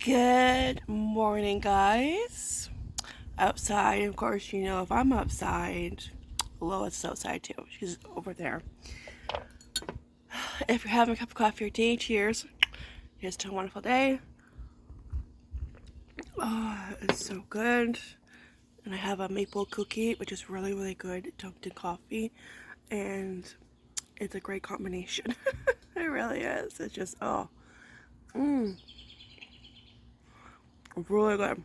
Good morning, guys. Outside, of course, you know, if I'm outside, Lois is outside too. She's over there. If you're having a cup of coffee or tea, cheers. Here's to a wonderful day. Oh, it's so good. And I have a maple cookie, which is really, really good, dunked in coffee. And it's a great combination. It really is. It's just, oh. Really good.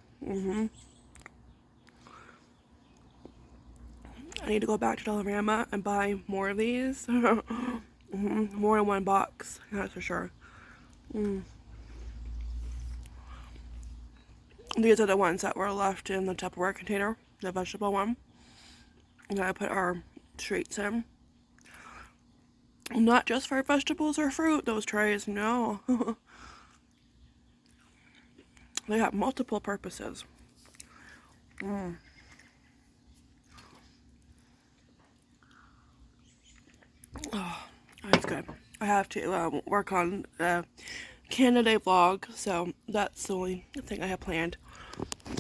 I need to go back to Dollarama and buy more of these. More in one box, that's for sure. These are the ones that were left in the Tupperware container, the vegetable one. And I put our treats in. Not just for vegetables or fruit, those trays, no. They have multiple purposes. Oh, that's good. I have to work on Canada vlog, so that's the only thing I have planned.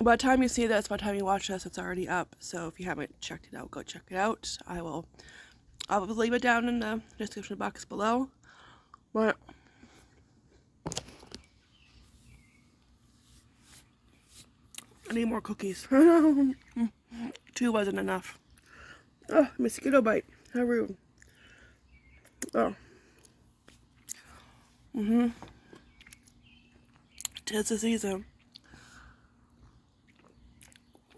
By the time you see this, by the time you watch this, it's already up. So if you haven't checked it out, go check it out. I'll leave it down in the description box below. But I need more cookies. 2 wasn't enough. Oh, mosquito bite. How rude. Oh. 'Tis the season.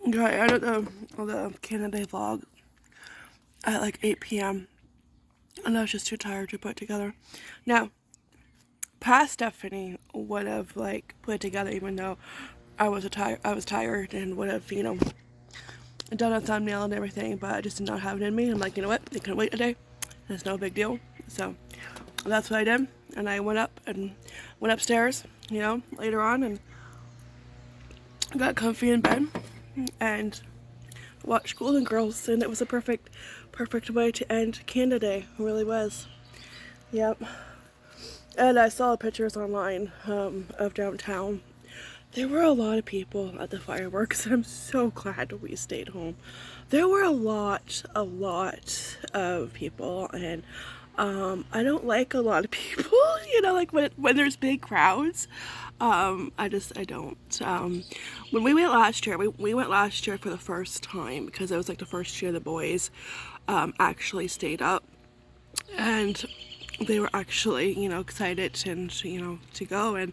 Okay, I ended the Canada vlog at like 8 p.m. and I was just too tired to put it together. Now, past Stephanie would have like put it together even though I was tired and would have, you know, done a thumbnail and everything, but I just did not have it in me. I'm like, you know what? They can wait a day. It's no big deal. So that's what I did. And I went upstairs, you know, later on and got comfy in bed and watched Golden Girls, and it was a perfect way to end Canada Day. It really was. Yep. And I saw pictures online of downtown. There were a lot of people at the fireworks. I'm so glad we stayed home. There were a lot of people, and I don't like a lot of people, you know, like when there's big crowds. I don't. When we went last year, we went last year for the first time because it was like the first year the boys actually stayed up, and they were actually, you know, excited and, you know, to go, and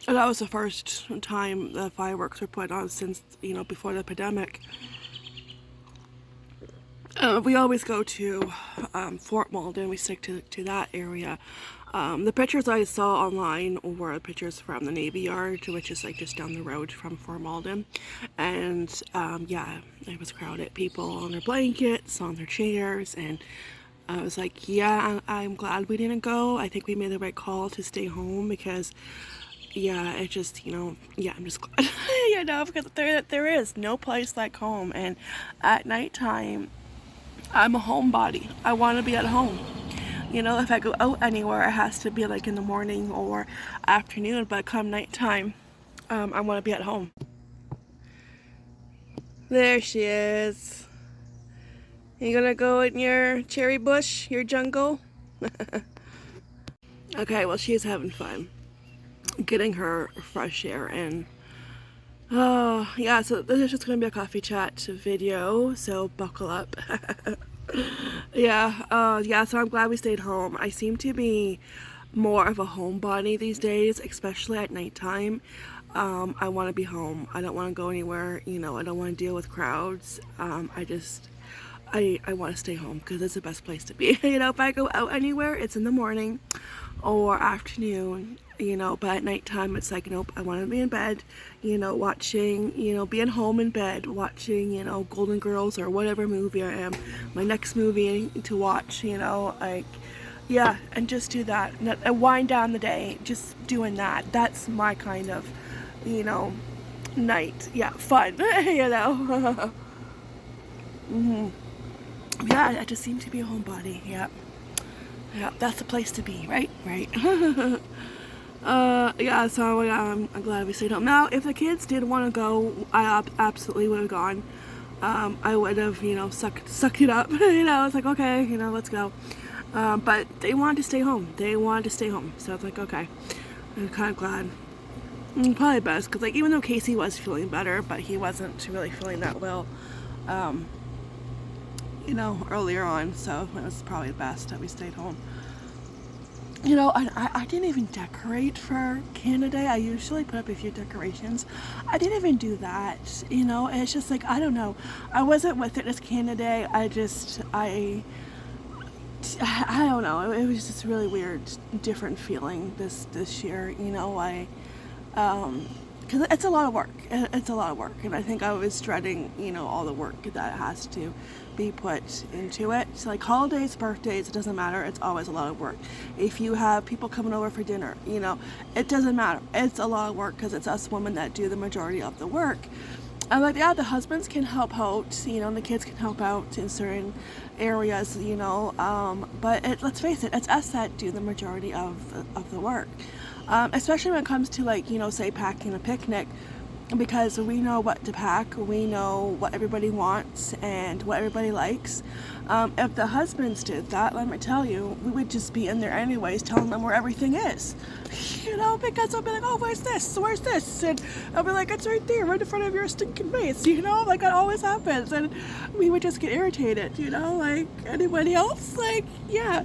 that was the first time the fireworks were put on since, you know, before the pandemic. We always go to Fort Malden. We stick to that area. The pictures I saw online were pictures from the Navy Yard, which is like just down the road from Fort Malden. And yeah, it was crowded. People on their blankets, on their chairs, and I was like, yeah, I'm glad we didn't go. I think we made the right call to stay home because, yeah, it just, you know, yeah, I'm just glad, you know, because there is no place like home. And at nighttime, I'm a homebody. I want to be at home. You know, if I go out anywhere, it has to be like in the morning or afternoon. But come nighttime, I want to be at home. There she is. You gonna go in your cherry bush, your jungle? Okay, well, she's having fun getting her fresh air in. Oh, yeah, so this is just gonna be a coffee chat video, so buckle up. Yeah, so I'm glad we stayed home. I seem to be more of a homebody these days, especially at nighttime. I want to be home. I don't want to go anywhere, you know, I don't want to deal with crowds. I want to stay home because it's the best place to be. You know, if I go out anywhere, it's in the morning or afternoon, you know, but at nighttime, it's like, nope, I want to be in bed, you know, watching, you know, being home in bed, watching, you know, Golden Girls or whatever movie I am, my next movie to watch, you know, like, yeah, and just do that, and wind down the day, just doing that. That's my kind of, you know, night, yeah, fun, you know. Yeah, I just seem to be a homebody. Yeah, that's the place to be, right? Yeah, so yeah, I'm glad we stayed home. Now, if the kids did want to go, I absolutely would have gone. I would have, sucked it up. I was like, okay, let's go. But they wanted to stay home. So I was like, okay. I'm kind of glad. Probably best, because like even though Casey was feeling better, but he wasn't really feeling that well, earlier on. So it was probably best that we stayed home. I didn't even decorate for Canada Day. I usually put up a few decorations. I didn't even do that, and it's just like, I don't know. I wasn't with it this Canada Day. I don't know. It was just really weird, different feeling this year, because it's a lot of work. It's a lot of work, and I think I was dreading, all the work that has to be put into it. So like holidays, birthdays, it doesn't matter. It's always a lot of work. If you have people coming over for dinner, it doesn't matter. It's a lot of work because it's us women that do the majority of the work. And like, yeah, the husbands can help out, and the kids can help out in certain areas, but let's face it, it's us that do the majority of the work. Especially when it comes to like, say packing a picnic, because we know what to pack, we know what everybody wants and what everybody likes. If the husbands did that, let me tell you, we would just be in there anyways telling them where everything is, because I'll be like, oh, where's this, and I'll be like, it's right there, right in front of your stinking face, like that always happens, and we would just get irritated, like anybody else, like, yeah,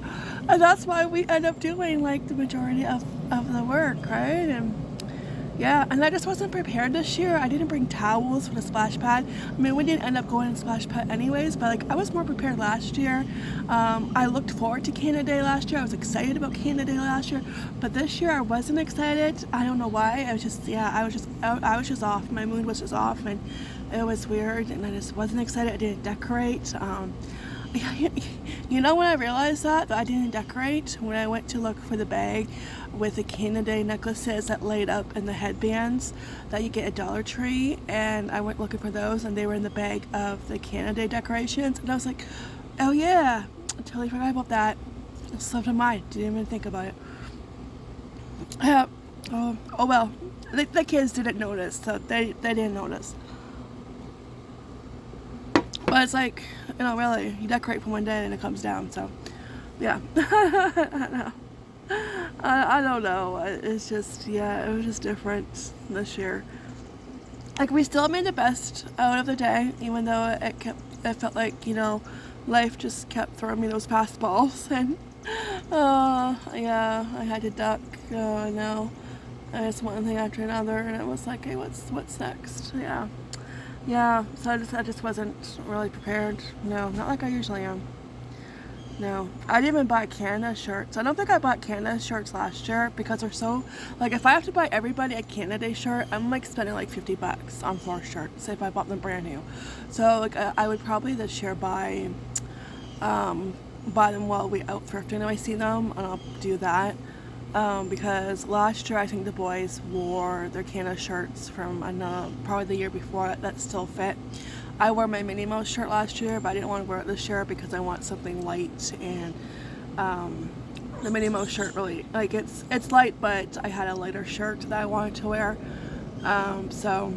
and that's why we end up doing like the majority of the work, right? And yeah, and I just wasn't prepared this year. I didn't bring towels for the splash pad. I mean, we didn't end up going to splash pad anyways, but like I was more prepared last year. I looked forward to Canada Day last year. I was excited about Canada Day last year, but this year I wasn't excited. I don't know why. I was just off. My mood was just off, and it was weird, and I just wasn't excited. I didn't decorate. When I realized that I didn't decorate, when I went to look for the bag with the Canada Day necklaces that laid up and the headbands that you get at Dollar Tree, and I went looking for those, and they were in the bag of the Canada Day decorations, and I was like, oh yeah, I totally forgot about that. It slipped my mind. Didn't even think about it. Oh well, the kids didn't notice, so they didn't notice. But it's like, really, you decorate for one day and it comes down, so, yeah. I don't know. It's just, yeah, it was just different this year. Like, we still made the best out of the day, even though it felt like, life just kept throwing me those fast balls, and, yeah, I had to duck, I know. And it's one thing after another, and it was like, hey, what's next? Yeah, so I just wasn't really prepared. No, not like I usually am. No, I didn't even buy Canada shirts. I don't think I bought Canada shirts last year because they're so, like, if I have to buy everybody a Canada Day shirt, I'm like spending like $50 on 4 shirts if I bought them brand new. So like I would probably this year buy them while we out thrifting and I see them, and I'll do that. Because last year I think the boys wore their Canada shirts from probably the year before that still fit. I wore my Minnie Mouse shirt last year, but I didn't want to wear it this year because I want something light, and the Minnie Mouse shirt really, like, it's light, but I had a lighter shirt that I wanted to wear. So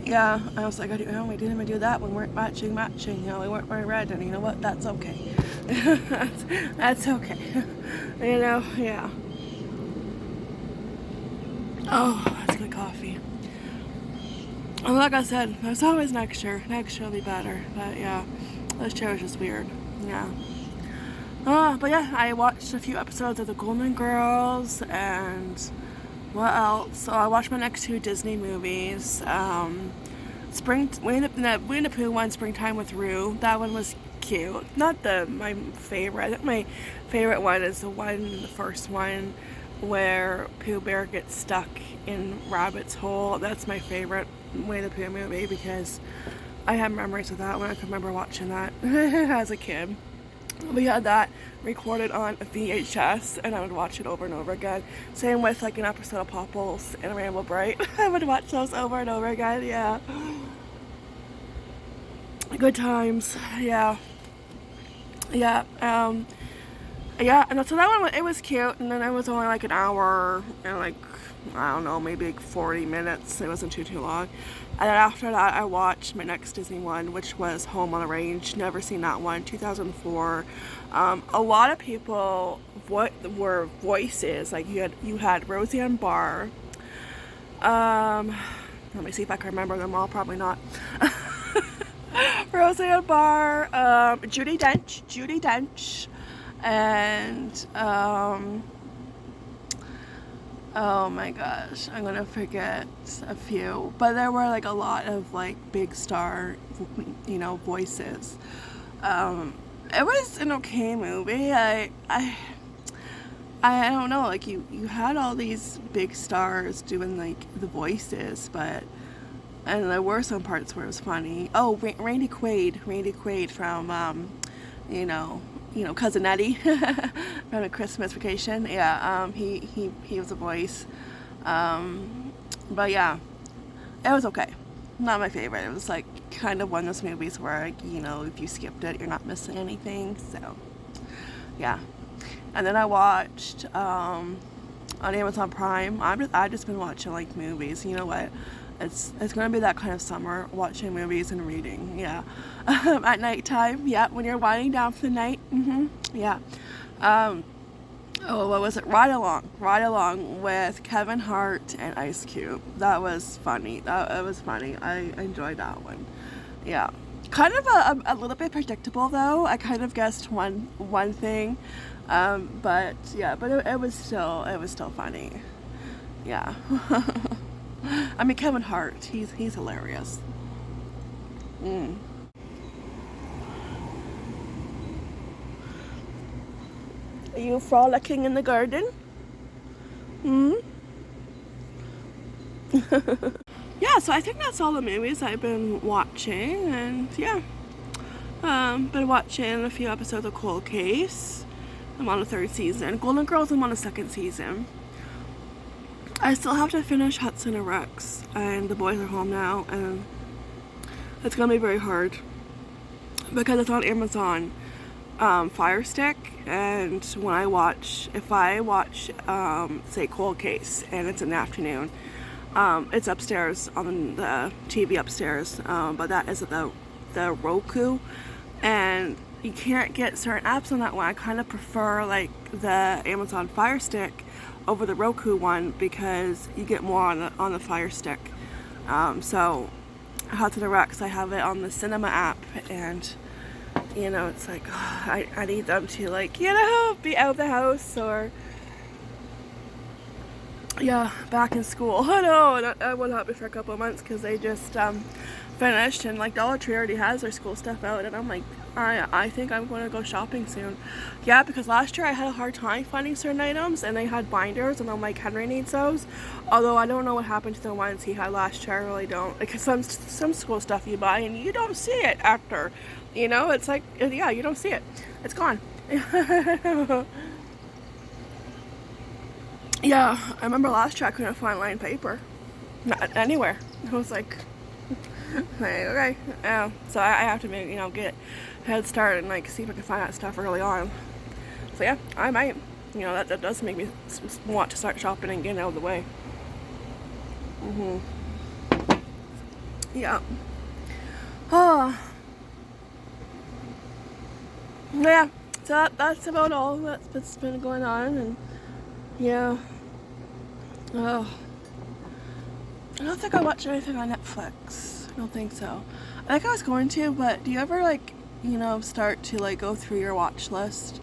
yeah, I was like, we didn't even do that when we're matching. We weren't wearing red, and you know what? That's okay. that's okay. Yeah. Oh, that's good coffee. And like I said, there's always next year. Next year will be better. But yeah, this year was just weird. Yeah. But yeah, I watched a few episodes of The Golden Girls, and what else? So I watched my next 2 Disney movies. Winnie the Pooh one, Springtime with Rue. That one was cute. Not my favorite. I think my favorite one is the first one, where Pooh Bear gets stuck in Rabbit's hole. That's my favorite Winnie the Pooh movie because I have memories of that when I can remember watching that as a kid. We had that recorded on a VHS, and I would watch it over and over again. Same with like an episode of Popples and Rainbow Bright. I would watch those over and over again. Yeah, good times. Yeah. Yeah, and so that one, it was cute, and then it was only like an hour and like, I don't know, maybe like 40 minutes. It wasn't too long. And then after that, I watched my next Disney one, which was Home on the Range. Never seen that one, 2004. A lot of people were voices. Like you had Roseanne Barr. Let me see if I can remember them all. Probably not. Roseanne Barr, Judi Dench, and oh my gosh, I'm gonna forget a few, but there were like a lot of like big star, voices. It was an okay movie. I don't know, like you had all these big stars doing like the voices, and there were some parts where it was funny. Oh, Randy Quaid from Cousin Eddie from A Christmas Vacation. Yeah, he was a voice. But yeah, it was okay. Not my favorite. It was like kind of one of those movies where, like, if you skipped it, you're not missing anything. So yeah. And then I watched on Amazon Prime. I've just been watching like movies. You know what? It's gonna be that kind of summer, watching movies and reading. Yeah, at nighttime. Yeah, when you're winding down for the night. Yeah. Oh, what was it? Ride Along with Kevin Hart and Ice Cube. That was funny. That was funny. I enjoyed that one. Yeah. Kind of a little bit predictable though. I kind of guessed one thing, but yeah. But it was still funny. Yeah. I mean, Kevin Hart, he's hilarious. Are you frolicking in the garden? Yeah, so I think that's all the movies I've been watching, and yeah. Been watching a few episodes of Cold Case. I'm on the 3rd season. Golden Girls, I'm on the 2nd season. I still have to finish Hudson and Rex, and the boys are home now, and it's gonna be very hard because it's on Amazon Fire Stick, and if I watch say Cold Case and it's in the afternoon, it's upstairs on the TV upstairs, but that is the Roku, and you can't get certain apps on that one. I kind of prefer like the Amazon Fire Stick over the Roku one because you get more on the Fire Stick. So Hudson and Rex, I have it on the Cinema app, and it's like, I need them to like be out of the house or back in school. I know that won't happen for a couple of months because they just finished, and like Dollar Tree already has their school stuff out, and I'm like, I think I'm going to go shopping soon. Yeah, because last year I had a hard time finding certain items, and they had binders, and I'm like, Henry needs those. Although I don't know what happened to the ones he had last year. I really don't. Because some school stuff you buy and you don't see it after. It's like, yeah, you don't see it. It's gone. Yeah, I remember last year I couldn't find lined paper. Not anywhere. I was like, okay. So I have to get head start and like see if I can find that stuff early on. So yeah, I might. That does make me want to start shopping and getting out of the way. Yeah. Oh. Yeah. So that's about all that's been going on, and yeah. Oh. I don't think I watched anything on Netflix. I don't think so. I think I was going to, but do you ever like, start to like go through your watch list?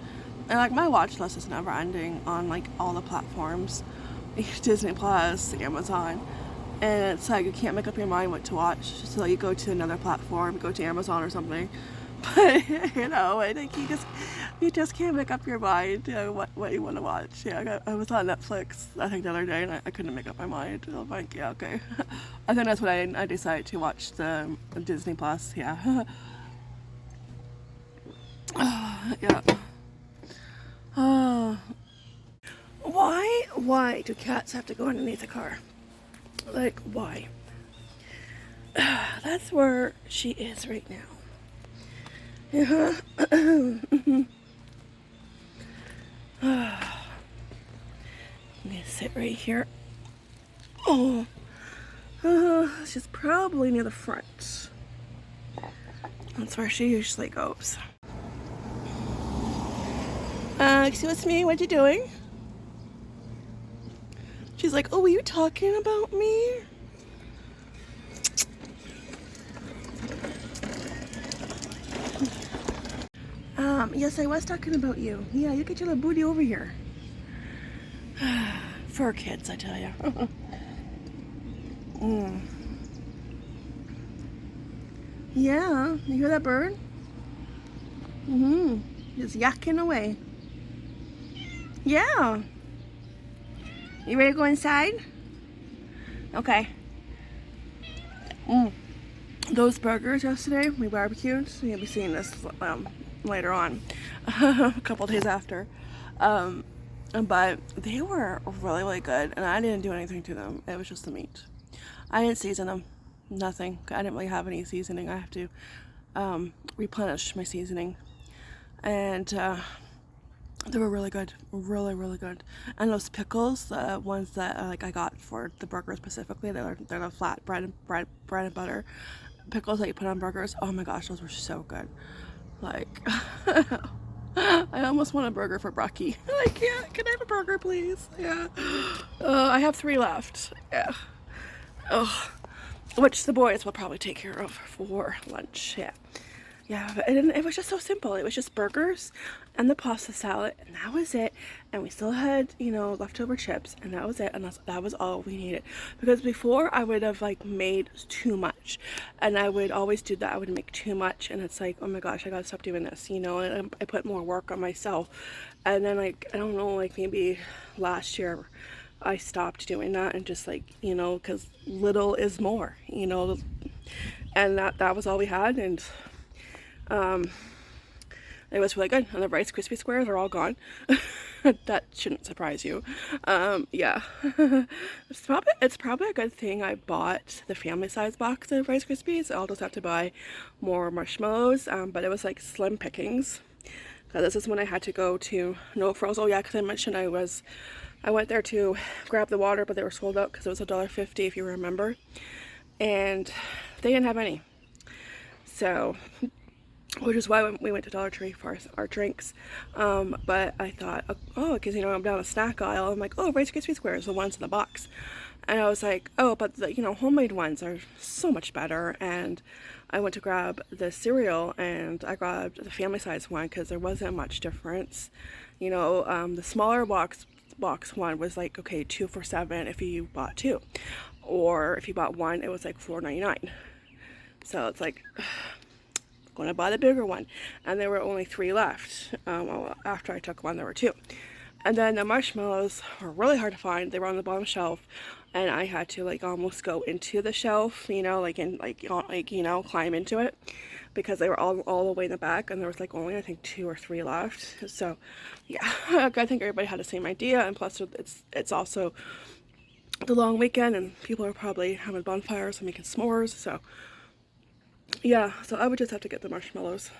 And like my watch list is never ending on like all the platforms. Disney Plus, Amazon. And it's like you can't make up your mind what to watch. So you go to another platform, go to Amazon or something. But I think you just can't make up your mind what you want to watch. Yeah, I was on Netflix I think the other day, and I couldn't make up my mind. I'm like, yeah, okay. I think that's when I decided to watch the Disney Plus. Yeah. Yeah. Why do cats have to go underneath the car? Like, why? That's where she is right now. I'm gonna sit right here. Oh, she's probably near the front. That's where she usually goes. Excuse me, what you doing? She's like, oh, were you talking about me? Yes, I was talking about you. Yeah, you get your little booty over here. For kids, I tell you. Yeah, you hear that bird? Just yakking away. Yeah. You ready to go inside? Okay. Those burgers yesterday, we barbecued. So you'll be seeing this later on, a couple days after. But they were really, really good, and I didn't do anything to them. It was just the meat. I didn't season them. Nothing. I didn't really have any seasoning. I have to replenish my seasoning. And they were really good. Really, really good. And those pickles, the ones that I got for the burger specifically, they're the flat bread and butter pickles that you put on burgers. Oh my gosh, those were so good. Like, I almost want a burger for Brocky. Like, yeah, can I have a burger, please? Yeah. I have 3 left. Yeah. Oh, which the boys will probably take care of for lunch. Yeah. Yeah, but it was just so simple. It was just burgers and the pasta salad, and that was it. And we still had, you know, leftover chips, and that was it. And that was all we needed. Because before, I would have, like, made too much. And I would always do that. I would make too much, and it's like, oh my gosh, I gotta stop doing this, you know. And I put more work on myself. And then, like, I don't know, like, maybe last year, I stopped doing that and just, like, you know, because little is more, you know. And that was all we had, and it was really good. And the Rice Krispie squares are all gone. That shouldn't surprise you. Yeah. It's probably a good thing I bought the family size box of Rice Krispies. I'll just have to buy more marshmallows. But it was like slim pickings. This is when I had to go to No Frills. Oh yeah, because I mentioned I went there to grab the water, but they were sold out because it was $1.50 if you remember. And they didn't have any. So, which is why we went to Dollar Tree for our drinks. But I thought, oh, because, you know, I'm down a snack aisle. I'm like, oh, Rice Krispie squares, the ones in the box. And I was like, oh, but the, you know, homemade ones are so much better. And I went to grab the cereal, and I grabbed the family size one because there wasn't much difference. You know, the smaller box one was like, okay, 2 for $7 if you bought 2. Or if you bought 1, it was like $4.99. So it's like, going to buy the bigger one. And there were only 3 left. After I took 1, there were 2. And then the marshmallows were really hard to find. They were on the bottom shelf, and I had to, like, almost go into the shelf, you know, like, you know, climb into it, because they were all the way in the back, and there was, like, only, I think, 2 or 3 left. So yeah, I think everybody had the same idea. And plus, it's also the long weekend, and people are probably having bonfires and making s'mores. So yeah, so I would just have to get the marshmallows.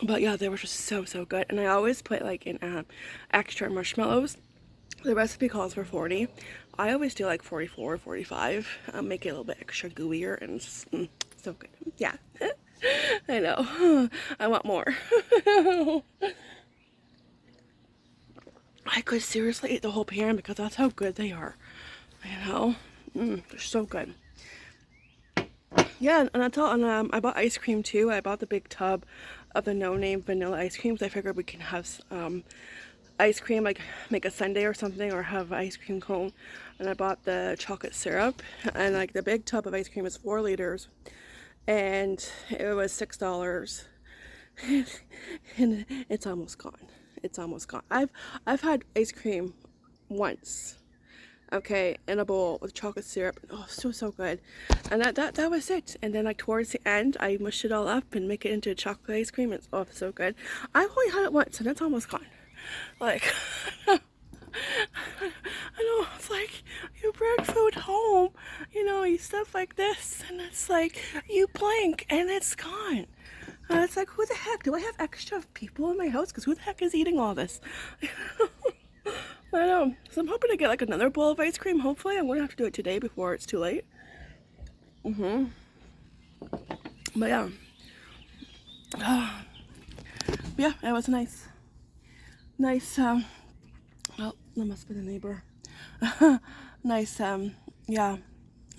But yeah, they were just so good. And I always put, like, in extra marshmallows. The recipe calls for 40. I always do like 44 or 45. Make it a little bit extra gooier, and just, so good. Yeah. I know. I want more. I could seriously eat the whole pan because that's how good they are. You know? They're so good. Yeah, and that's all. And I bought ice cream too. I bought the big tub of the No Name vanilla ice cream, so I figured we can have ice cream, like make a sundae or something, or have ice cream cone. And I bought the chocolate syrup, and like the big tub of ice cream is 4 liters, and it was $6. And it's almost gone. It's almost gone. I've had ice cream once, okay, in a bowl with chocolate syrup. Oh, so good. And that was it. And then, like, towards the end, I mushed it all up and make it into chocolate ice cream. It's so good. I've only had it once, and it's almost gone. Like, I know, it's like, you bring food home, you know, you stuff like this, and it's like, you blink, and it's gone. And it's like, who the heck? Do I have extra people in my house? Because who the heck is eating all this? I know. So I'm hoping to get like another bowl of ice cream. Hopefully, I'm going to have to do it today before it's too late. But yeah. Yeah, it was nice. Nice, well, that must be the neighbor. Nice, yeah,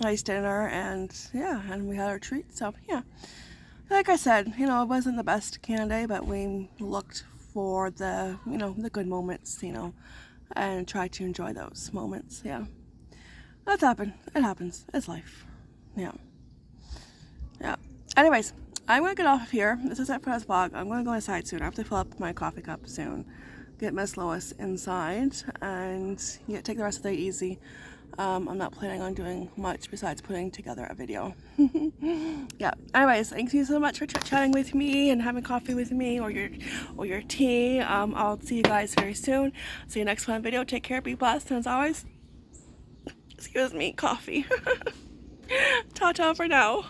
nice dinner, and yeah, and we had our treat, so yeah. Like I said, you know, it wasn't the best Canada Day, but we looked for the, you know, the good moments, you know, and tried to enjoy those moments, yeah. That's happened. It happens. It's life. Yeah. Yeah. Anyways, I'm going to get off of here. This is it for this vlog. I'm going to go inside soon. I have to fill up my coffee cup soon. Get Miss Lois inside and yeah, take the rest of the day easy. I'm not planning on doing much besides putting together a video. Yeah. Anyways, thank you so much for chatting with me and having coffee with me or your tea. I'll see you guys very soon. See you next one video. Take care. Be blessed. And as always, excuse me, coffee. Ta-ta for now.